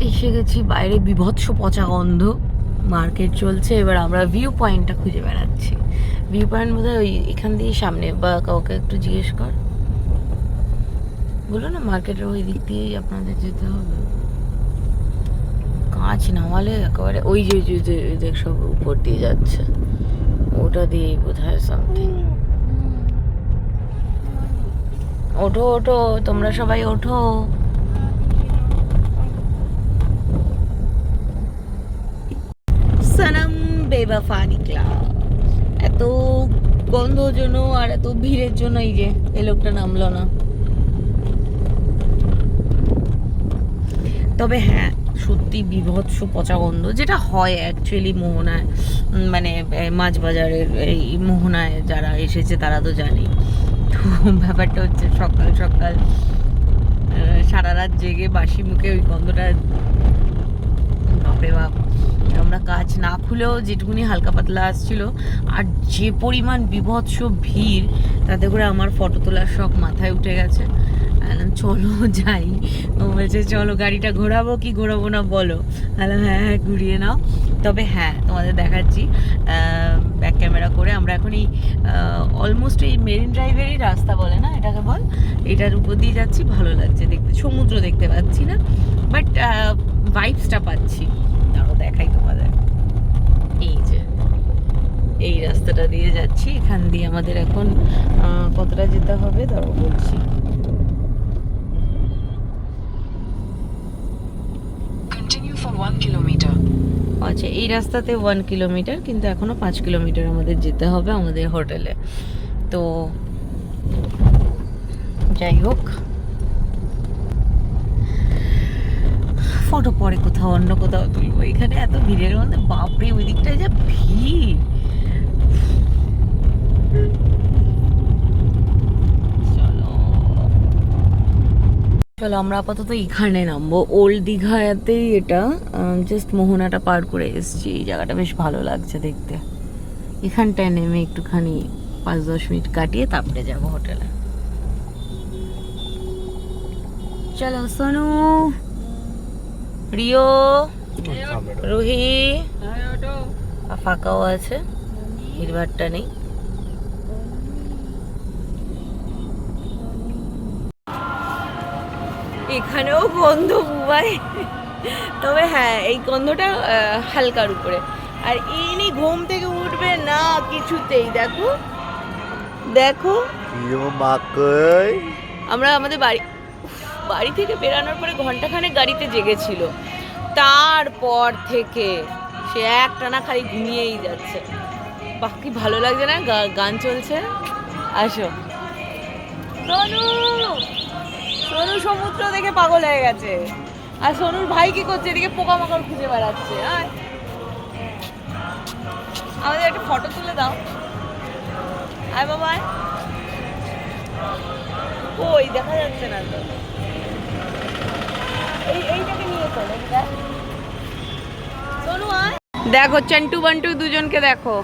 এসে গেছি বাইরে, বিভৎস পচা গন্ধ, মার্কেট চলছে। এবার আমরা ভিউ পয়েন্টটা খুঁজে বেড়াচ্ছি। ভিউ পয়েন্ট বোধহয় ওই এখান দিয়ে সামনে, বা কাউকে একটু জিজ্ঞেস কর, বলো না মার্কেটের ওই দিক দিয়েই আপনাদের যেতে হবে। কাঁচ নামালে একেবারে ওই যে দেখ সব উপর দিয়ে যাচ্ছে, ওটা দিয়েই বোধ হয় সামথিং। ওঠো ওঠো, তোমরা সবাই ওঠো। সনম বেওয়ফা নিকলা। এত গন্ধর জন্য আর এত ভিড়ের জন্য এই যে এই লোকটা নামলো না। তবে হ্যাঁ, সত্যি বিভৎস পচা গন্ধ, যেটা হয় অ্যাকচুয়ালি মোহনায়, মানে মাছ বাজারের এই মোহনায় যারা এসেছে তারা তো জানে। তো ব্যাপারটা হচ্ছে সকাল সকাল সারা রাত জেগে বাসি মুখে ওই গন্ধটা, বাপরে বাপ। আমরা কাজ না খুলেও যেটুকুনি হালকা পাতলা আসছিল, আর যে পরিমাণ বিভৎস ভিড়, তাতে করে আমার ফটো তোলার শখ মাথায় উঠে গেছে। চলো যাই। ও বলছে চলো গাড়িটা ঘোরাবো কি ঘোরাবো না বলো। হ্যাঁ হ্যাঁ ঘুরিয়ে নাও। তবে হ্যাঁ, তোমাদের দেখাচ্ছি ব্যাক ক্যামেরা করে। আমরা এখন এই অলমোস্ট এই মেরিন ড্রাইভেরই রাস্তা বলে না এটাকে বল, এটার উপর দিয়ে যাচ্ছি। ভালো লাগছে দেখতে, সমুদ্র দেখতে পাচ্ছি না, বাট ভাইবসটা পাচ্ছি। আরো দেখাই তোমাদের, এই যে এই রাস্তাটা দিয়ে যাচ্ছি। এখান দিয়ে আমাদের এখন কতটা যেতে হবে তারও বলছি। আচ্ছা, এই রাস্তাতে 1 কিলোমিটার, কিন্তু এখনো 5 কিলোমিটার আমাদের যেতে হবে আমাদের হোটেলে। তো যাই হোক, ফটো পরে কোথাও অন্য কোথাও তুলবো। এখানে এত ভিড়ের মধ্যে বাপরে, ওই দিকটায় যা ভিড়। চলো আমরা আপাতত এখানে নামবো, ওল্ড দীঘাতেই এটা। জাস্ট মোহনাটা পার করে এসেছি। এই জায়গাটা বেশ ভালো লাগছে দেখতে। এখানটায় নেমে একটুখানি 5-10 মিনিট কাটিয়ে তারপরে যাবো হোটেলে। চলো সোনু, রিও, রুহি, ফাঁকাও আছে, ভিড়ভাড়টা নেই। এখানেও গন্ধ বুবাই, তবে হ্যাঁ এই গন্ধটা হালকার উপরে। আর ইনি ঘুম থেকে উঠবে না কিছুতেই। দেখো দেখো, আমরা আমাদের বাড়ি থেকে বেরানোর পরে ঘন্টাখানেক গাড়িতে জেগেছিল, তারপর থেকে সে একটানা খালি ঘুমিয়েই যাচ্ছে। বাহ কি ভালো লাগছে না, গান চলছে। আসো সোনু, সোনু সমুদ্র দেখে পাগল হয়ে গেছে। আর সোনুর ভাই কি করছে, এদিকে পোকামাকড় খুঁজে বেড়াচ্ছে। আর আমাদের একটা ফটো তুলে দাও। আয় বাবা, কই দেখা যাচ্ছে না তো। এইটাকে নিয়ে চলো। সোনু আয়, দেখো চন্টু বান্টু দুজনকে দেখো,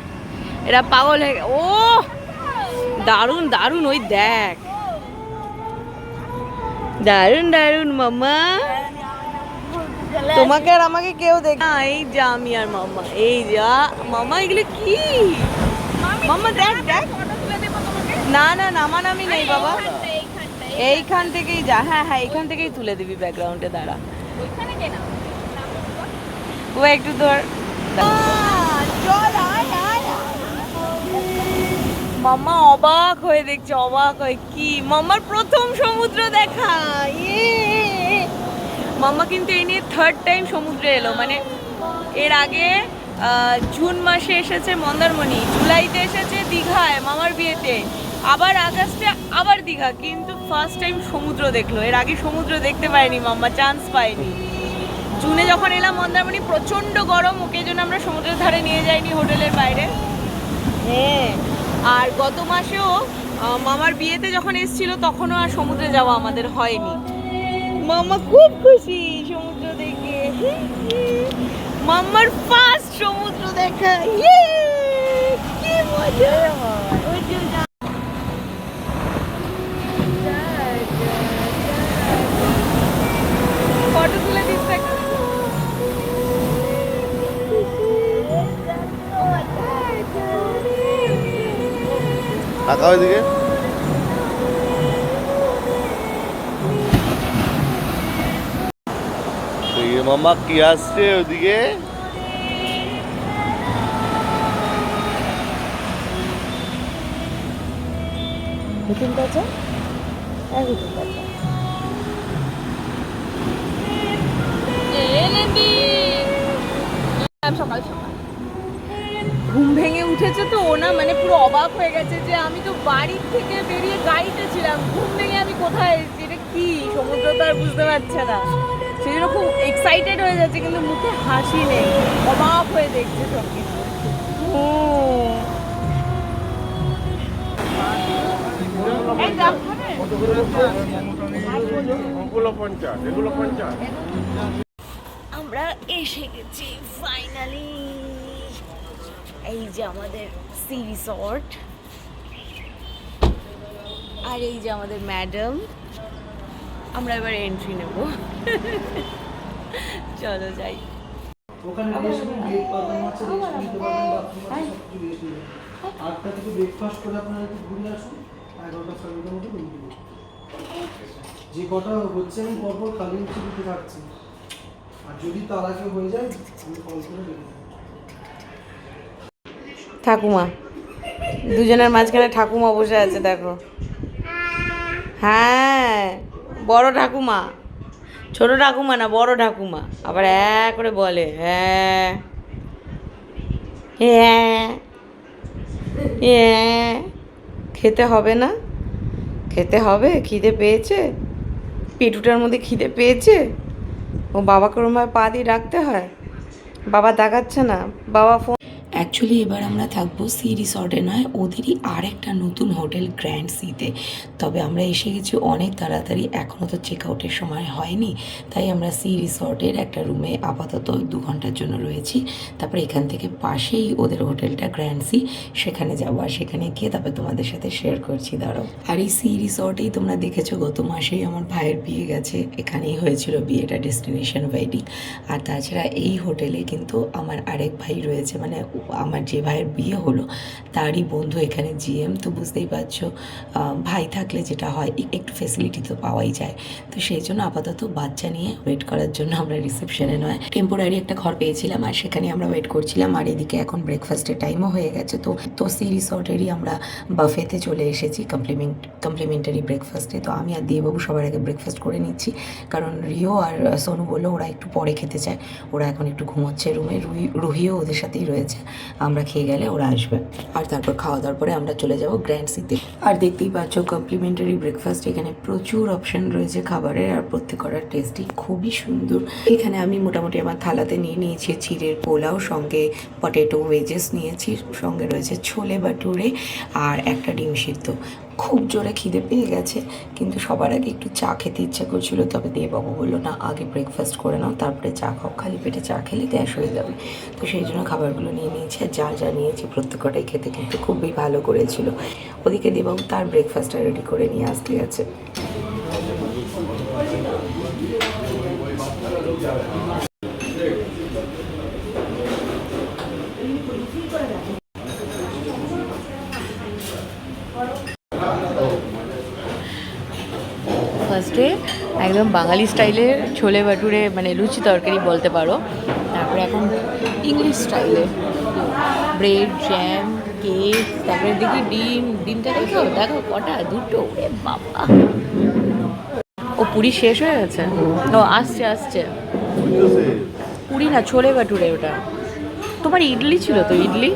এরা পাগল হয়ে। ও দারুণ দারুণ, ওই দেখ, দারুণ দারুণ মামা। তোমাকে আর আমাকে কেউ দেখ না। এই যা আমি আর মামা, এই যা মামা, এগুলো কি মামা? দেখ দেখ, না না নামানামি নেই বাবা, এইখান থেকেই যা। হ্যাঁ হ্যাঁ, এইখান থেকেই তুলে দিবি ব্যাকগ্রাউন্ডে। দাঁড়া, ও একটু ধর। মামা অবাক হয়ে দেখছে, অবাক হয়ে। কি মামার প্রথম সমুদ্র দেখা। মামা কিন্তু এই নিয়ে 3rd টাইম সমুদ্রে এলো। মানে এর আগে জুন মাসে এসেছে মন্দারমণি, জুলাইতে এসেছে দীঘায় মামার বিয়েতে, আবার আগস্টে আবার দীঘা, কিন্তু ফার্স্ট টাইম সমুদ্র দেখলো। এর আগে সমুদ্র দেখতে পায়নি মামা, চান্স পায়নি। জুনে যখন এলাম মন্দারমণি প্রচণ্ড গরম, ওকে জন্য আমরা সমুদ্রের ধারে নিয়ে যাইনি, হোটেলের বাইরে। হ্যাঁ, আর গত মাসেও মামার বিয়েতে যখন এসেছিল তখনও আর সমুদ্রে যাওয়া আমাদের হয়নি। মামা খুব খুশি সমুদ্র দেখে। মামার ফার্স্ট সমুদ্র দেখা, কি মজা। ফটো তুলে দিচ্ছে। তাকাও এদিকে। মামা কি আসছে ওদিকে? নতুন কাঁচা নতুন কাঁচা সকাল সকাল ঘুম ভেঙে উঠেছে তো ও না, মানে পুরো অবাক হয়ে গেছে যে আমি তো বাড়ির থেকে বেরিয়ে গাড়িতে ছিলাম, ঘুম ভেঙে আমি কোথায় এসেছি, এটা কি সমুদ্র, তো আর বুঝতে পারছে না। সেই জন্য খুব এক্সাইটেড হয়ে যাচ্ছে, কিন্তু মুখে হাসি নেই, অবাক হয়ে দেখছে সব কিছু। আমরা এসে গেছি ফাইনালি। এই যে আমাদের সি রিসর্ট, আর এই যে আমাদের ম্যাডাম। আমরা এবার এন্ট্রি নেব। চলো যাই। ওখানে ব্রেকফাস্ট করে আপনারা একটু ঘুরে আসুন, 11টা 11টার মধ্যে রুম দেবো। যে কটা হচ্ছে আমি পরপর খালি হচ্ছে দিতে থাকছি, আর যদি তার আগে হয়ে যায় আমি কল করে দেবো। ঠাকুমা, দুজনের মাঝখানে ঠাকুমা বসে আছে, দেখো। হ্যাঁ, বড় ঠাকুমা, ছোট ঠাকুমা না, বড় ঠাকুমা। আবার করে বলে হ্যাঁ হ্যাঁ হ্যাঁ। খেতে হবে না? খেতে হবে, খিদে পেয়েছে, পেটুটার মধ্যে খিদে পেয়েছে। ও বাবাকে ওরমভাবে পা দিয়ে রাখতে হয়, বাবা দেখাচ্ছে না, বাবা ফোন। অ্যাকচুয়ালি এবার আমরা থাকবো সি রিসর্টে নয়, ওদেরই আর একটা নতুন হোটেল গ্র্যান্ড সিতে। তবে আমরা এসে গেছি অনেক তাড়াতাড়ি, এখনও তো চেক আউটের সময় হয়নি, তাই আমরা সি রিসর্টের একটা রুমে আপাতত 2 ঘন্টার জন্য রয়েছি। তারপরে এখান থেকে পাশেই ওদের হোটেলটা গ্র্যান্ড সি, সেখানে যাবো, আর সেখানে গিয়ে তারপর তোমাদের সাথে শেয়ার করছি, দাঁড়াও। আর এই সি রিসর্টেই তোমরা দেখেছো গত মাসেই আমার ভাইয়ের বিয়ে গেছে, এখানেই হয়েছিল বিয়েটা, ডেস্টিনেশন ওয়েডিং। আর তাছাড়া এই হোটেলে কিন্তু আমার আরেক ভাই রয়েছে, মানে আমার যে ভাইয়ের বিয়ে হলো তারই বন্ধু এখানে জিএম। তো বুঝতেই পারছো ভাই থাকলে যেটা হয় একটু ফেসিলিটি তো পাওয়াই যায়। তো সেই জন্য আপাতত বাচ্চা নিয়ে ওয়েট করার জন্য আমরা রিসেপশনে নয়, টেম্পোরারি একটা ঘর পেয়েছিলাম, আর সেখানে আমরা ওয়েট করছিলাম। আর এদিকে এখন ব্রেকফাস্টের টাইমও হয়ে গেছে, তো সি রিসর্টেরই আমরা বাফেতে চলে এসেছি, কমপ্লিমেন্টারি ব্রেকফাস্টে। তো আমি আর দিয়েবাবু সবার আগে ব্রেকফাস্ট করে নিচ্ছি, কারণ রিও আর সোনু বললো ওরা একটু পরে খেতে চায়, ওরা এখন একটু ঘুমোচ্ছে রুমে, রুহিও ওদের সাথেই রয়েছে। আমরা খেয়ে গেলে ওরা আসবে, আর তারপর খাওয়া দাওয়ার পরে আমরা চলে যাব গ্র্যান্ড সিতে। আর দেখতেই পাচ্ছ কমপ্লিমেন্টারি ব্রেকফাস্ট, এখানে প্রচুর অপশন রয়েছে খাবারের, আর প্রত্যেকটার টেস্টই খুবই সুন্দর। এখানে আমি মোটামুটি আমার থালাতে নিয়ে নিয়েছি চিড়ের পোলাও, সঙ্গে পটেটো ওয়েজেস নিয়েছি, সঙ্গে রয়েছে ছোলে বাটুরে আর একটা ডিম সিদ্ধ। খুব জোরে খিদে পেয়ে গেছে, কিন্তু সবার আগে একটু চা খেতে ইচ্ছা করছিল, তবে দেববাবু বললো না, আগে ব্রেকফাস্ট করে নাও, তারপরে চা খাও, খালি পেটে চা খেলে গ্যাস হয়ে যাবে। তো সেই জন্য খাবারগুলো নিয়ে নিয়েছি, আর যা যা নিয়েছি প্রত্যেকটাই খেতে কিন্তু খুবই ভালো করেছিল। ওদিকে দেববাবু তার ব্রেকফাস্টটা রেডি করে নিয়ে আসতে গেছে। ফার্স্টে একদম বাঙালি স্টাইলের ছোলে বাটুরে, মানে লুচি তরকারি বলতে পারো। তারপরে এখন ইংলিশ স্টাইলে ব্রেড, জ্যাম, কেক, তারপরে দেখি ডিমটা দেখো, দেখো কটা, দুটো, ওরে বাবা। ও পুরি শেষ হয়ে গেছে, ও আসছে। পুরি না, ছোলে বাটুরে ওটা। তোমার ইডলি ছিল তো, ইডলি।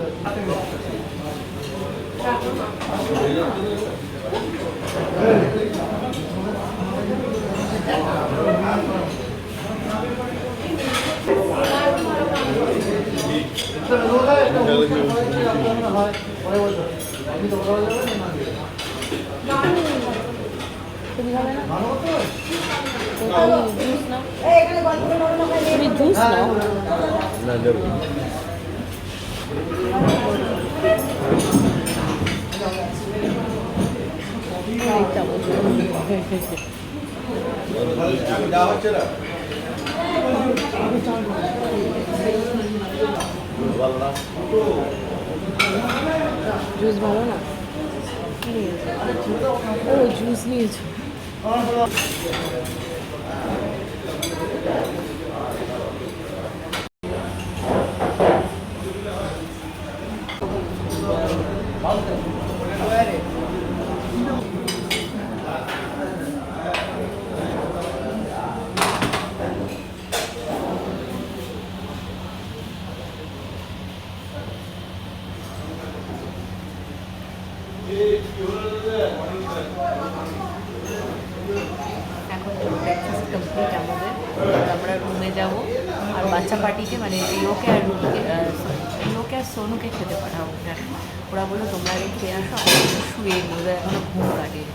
তুমি জুস নাও। জুস ভালো না? কি নিয়েছো? ও জুস নিয়েছো। এখন ব্রেকফাস্ট কমপ্লিট আমাদের, এবার আমরা রুমে যাব আর বাচ্চা পার্টিকে মানে রিওকে আর রিওকে আর সোনুকে খেতে পাঠাবো। ওরা বললো তোমরা আগে খেয়ে আসো, আমরা শুয়ে নিই, ওদের এখনো ঘুম কাটিয়ে।